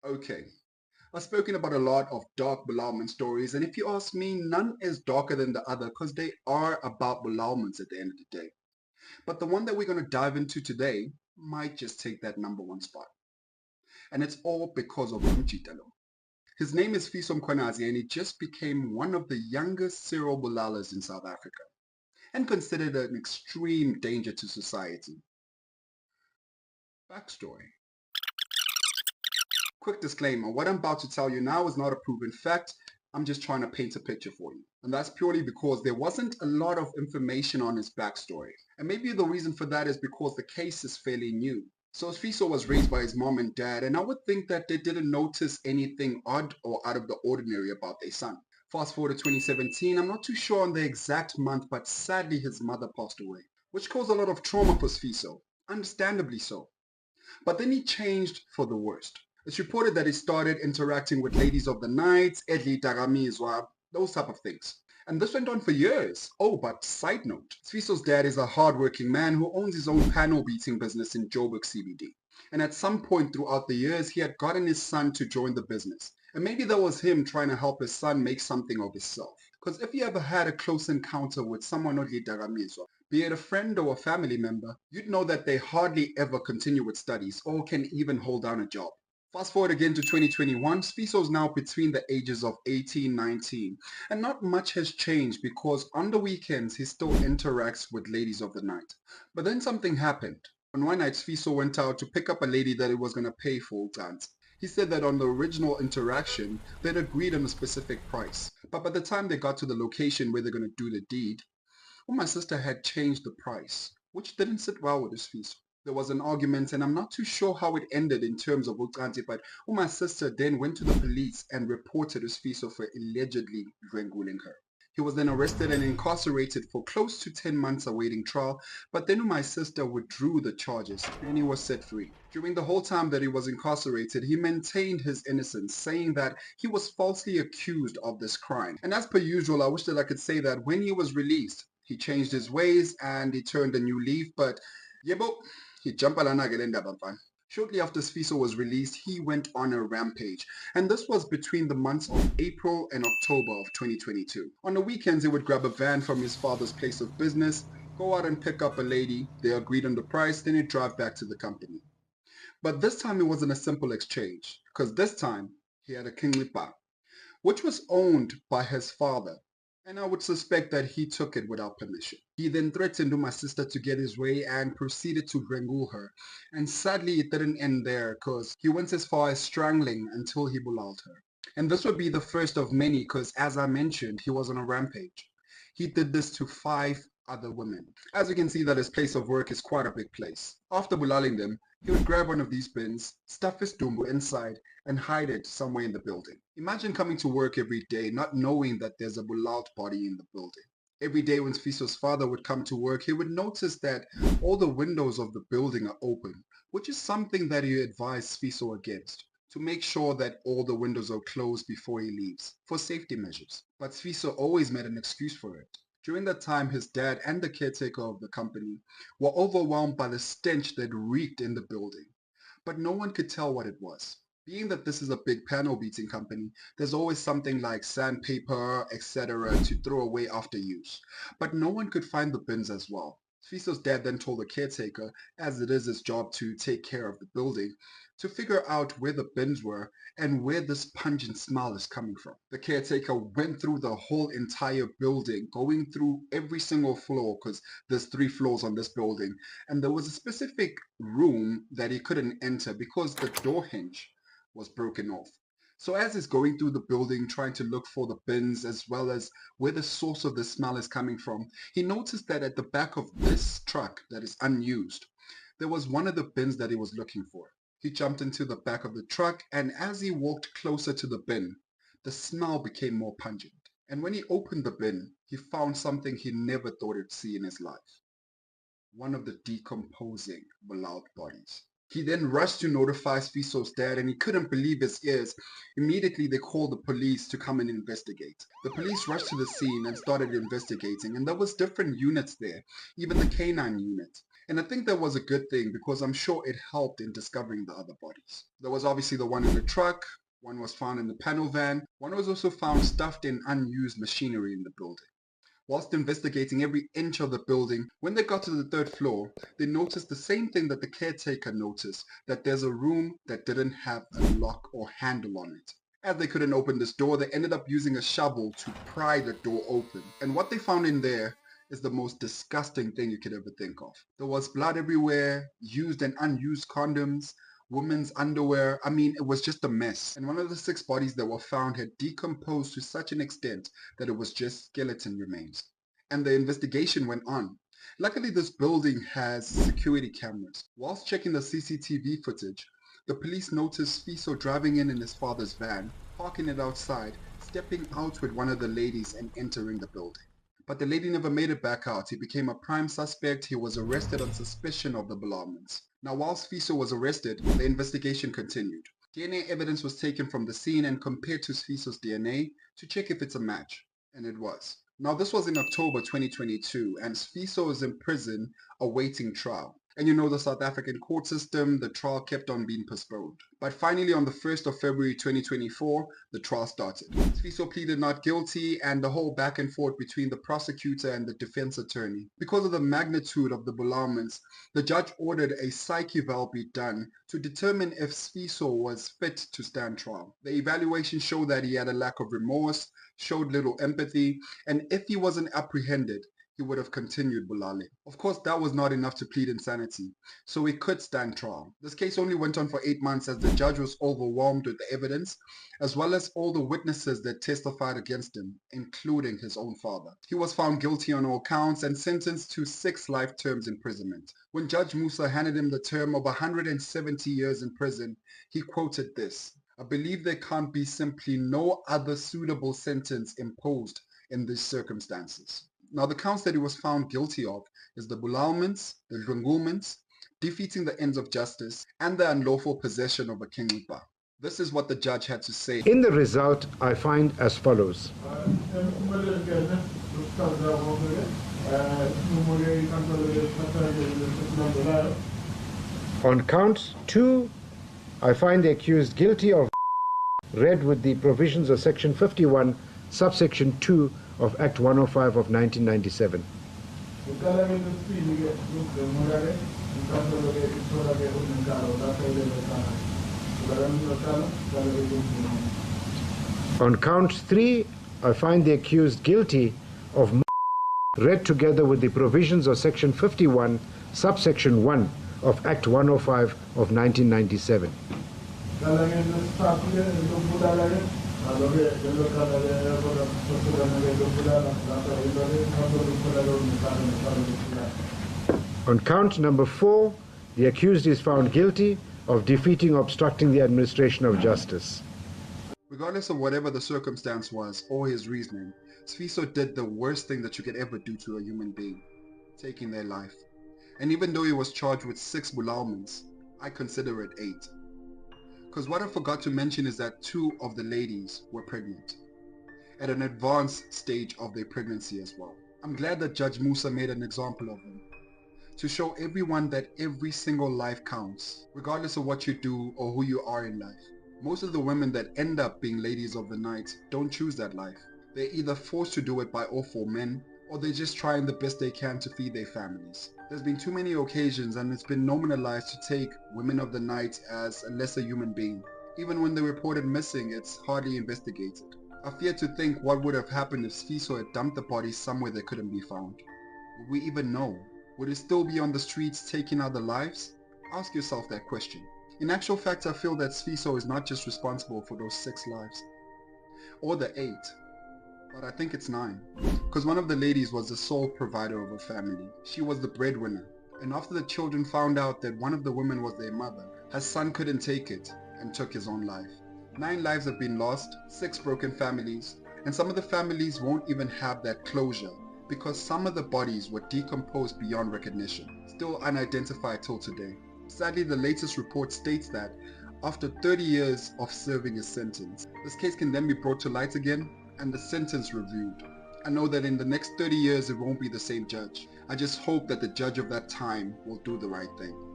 Okay, I've spoken about a lot of dark belovement stories, and if you ask me, none is darker than the other because they are about belovements at the end of the day. But the one that we're going to dive into today might just take that number one spot. And it's all because of Umjitalo. His name is Sifiso Mkhwanazi, and he just became one of the youngest serial bulalas in South Africa and considered an extreme danger to society. Backstory. Quick disclaimer, what I'm about to tell you now is not a proven fact. I'm just trying to paint a picture for you. And that's purely because there wasn't a lot of information on his backstory. And maybe the reason for that is because the case is fairly new. So Sifiso was raised by his mom and dad, and I would think that they didn't notice anything odd or out of the ordinary about their son. Fast forward to 2017, I'm not too sure on the exact month, but sadly his mother passed away, which caused a lot of trauma for Sifiso, understandably so. But then he changed for the worst. It's reported that he started interacting with ladies of the night, Edli Dagamizwa, those type of things. And this went on for years. Oh, but side note, Sifiso's dad is a hard-working man who owns his own panel beating business in Joburg CBD. And at some point throughout the years, he had gotten his son to join the business. And maybe that was him trying to help his son make something of himself. Because if you ever had a close encounter with someone Odli Dagamizwa, be it a friend or a family member, you'd know that they hardly ever continue with studies or can even hold down a job. Fast forward again to 2021, Sfiso is now between the ages of 18, 19, and not much has changed because on the weekends he still interacts with ladies of the night. But then something happened. On one night, Sfiso went out to pick up a lady that he was going to pay for dance. He said that on the original interaction, they'd agreed on a specific price, but by the time they got to the location where they're going to do the deed, well, my sister had changed the price, which didn't sit well with his fees. There was an argument, and I'm not too sure how it ended in terms of Ucanti, but my sister then went to the police and reported his fees for allegedly drenguling her. He was then arrested and incarcerated for close to 10 months awaiting trial, but then my sister withdrew the charges and he was set free. During the whole time that he was incarcerated, he maintained his innocence, saying that he was falsely accused of this crime. And as per usual, I wish that I could say that when he was released, he changed his ways and he turned a new leaf, but yebo, he jumped alana. Shortly after Sifiso was released, he went on a rampage, and this was between the months of April and October of 2022. On the weekends, he would grab a van from his father's place of business, go out and pick up a lady, they agreed on the price, then he'd drive back to the company. But this time it wasn't a simple exchange, because this time he had a kingly bar, which was owned by his father, and I would suspect that he took it without permission. He then threatened my sister to get his way and proceeded to strangle her. And sadly, it didn't end there because he went as far as strangling until he belouled her. And this would be the first of many because, as I mentioned, he was on a rampage. He did this to 5 other women. As you can see that his place of work is quite a big place. After bulaling them, he would grab one of these bins, stuff his dumbo inside, and hide it somewhere in the building. Imagine coming to work every day not knowing that there's a beloved body in the building. Every day when Fiso's father would come to work, he would notice that all the windows of the building are open, which is something that he advised Fiso against, to make sure that all the windows are closed before he leaves, for safety measures. But Fiso always made an excuse for it. During that time, his dad and the caretaker of the company were overwhelmed by the stench that reeked in the building, but no one could tell what it was. Being that this is a big panel beating company, there's always something like sandpaper, etc. to throw away after use. But no one could find the bins as well. Fiso's dad then told the caretaker, as it is his job to take care of the building, to figure out where the bins were and where this pungent smell is coming from. The caretaker went through the whole entire building, going through every single floor because there's 3 floors on this building, and there was a specific room that he couldn't enter because the door hinge was broken off. So as he's going through the building trying to look for the bins as well as where the source of the smell is coming from, he noticed that at the back of this truck that is unused, there was one of the bins that he was looking for. He jumped into the back of the truck, and as he walked closer to the bin, the smell became more pungent. And when he opened the bin, he found something he never thought he'd see in his life. One of the decomposing beloved bodies. He then rushed to notify Fiso's dad, and he couldn't believe his ears. Immediately they called the police to come and investigate. The police rushed to the scene and started investigating, and there was different units there, even the canine unit. And I think that was a good thing because I'm sure it helped in discovering the other bodies. There was obviously the one in the truck, one was found in the panel van, one was also found stuffed in unused machinery in the building. Whilst investigating every inch of the building, when they got to the third floor, they noticed the same thing that the caretaker noticed, that there's a room that didn't have a lock or handle on it. As they couldn't open this door, they ended up using a shovel to pry the door open. And what they found in there is the most disgusting thing you could ever think of. There was blood everywhere, used and unused condoms, women's underwear. I mean, it was just a mess. And one of the 6 bodies that were found had decomposed to such an extent that it was just skeleton remains. And the investigation went on. Luckily, this building has security cameras. Whilst checking the CCTV footage, the police noticed Sifiso driving in his father's van, parking it outside, stepping out with one of the ladies and entering the building. But the lady never made it back out. He became a prime suspect. He was arrested on suspicion of the belongings. Now, while Sifiso was arrested, the investigation continued. DNA evidence was taken from the scene and compared to Sifiso's DNA to check if it's a match, and it was. Now, this was in October 2022, and Sifiso is in prison awaiting trial. And you know the South African court system, the trial kept on being postponed. But finally on the 1st of February 2024, the trial started. Sifiso pleaded not guilty and the whole back and forth between the prosecutor and the defense attorney. Because of the magnitude of the belongings, the judge ordered a psych eval be done to determine if Sifiso was fit to stand trial. The evaluation showed that he had a lack of remorse, showed little empathy, and if he wasn't apprehended, he would have continued bulale. Of course, that was not enough to plead insanity, so he could stand trial. This case only went on for 8 months as the judge was overwhelmed with the evidence, as well as all the witnesses that testified against him, including his own father. He was found guilty on all counts and sentenced to 6 life terms imprisonment. When Judge Musa handed him the term of 170 years in prison, he quoted this: "I believe there can't be simply no other suitable sentence imposed in these circumstances." Now, the counts that he was found guilty of is the bulauments, the dlunguments, defeating the ends of justice, and the unlawful possession of a kingpa. This is what the judge had to say. In the result, I find as follows. On count 2, I find the accused guilty of read with the provisions of Section 51, subsection 2 of Act 105 of 1997. On count 3, I find the accused guilty of read together with the provisions of Section 51, subsection 1 of Act 105 of 1997. On count number 4, the accused is found guilty of defeating or obstructing the administration of justice. Regardless of whatever the circumstance was or his reasoning, Sifiso did the worst thing that you could ever do to a human being, taking their life. And even though he was charged with 6 bulauments, I consider it 8. Because what I forgot to mention is that 2 of the ladies were pregnant, at an advanced stage of their pregnancy as well. I'm glad that Judge Musa made an example of them, to show everyone that every single life counts, regardless of what you do or who you are in life. Most of the women that end up being ladies of the night don't choose that life. They're either forced to do it by all 4 men, or they're just trying the best they can to feed their families. There's been too many occasions and it's been normalized to take women of the night as a lesser human being. Even when they're reported missing, it's hardly investigated. I fear to think what would have happened if Sifiso had dumped the body somewhere they couldn't be found. Would we even know? Would it still be on the streets taking other lives? Ask yourself that question. In actual fact, I feel that Sifiso is not just responsible for those 6 lives, or the 8, but I think it's 9. Because one of the ladies was the sole provider of a family. She was the breadwinner. And after the children found out that one of the women was their mother, her son couldn't take it and took his own life. 9 lives have been lost, 6 broken families, and some of the families won't even have that closure because some of the bodies were decomposed beyond recognition, still unidentified till today. Sadly, the latest report states that after 30 years of serving his sentence, this case can then be brought to light again and the sentence reviewed. I know that in the next 30 years it won't be the same judge. I just hope that the judge of that time will do the right thing.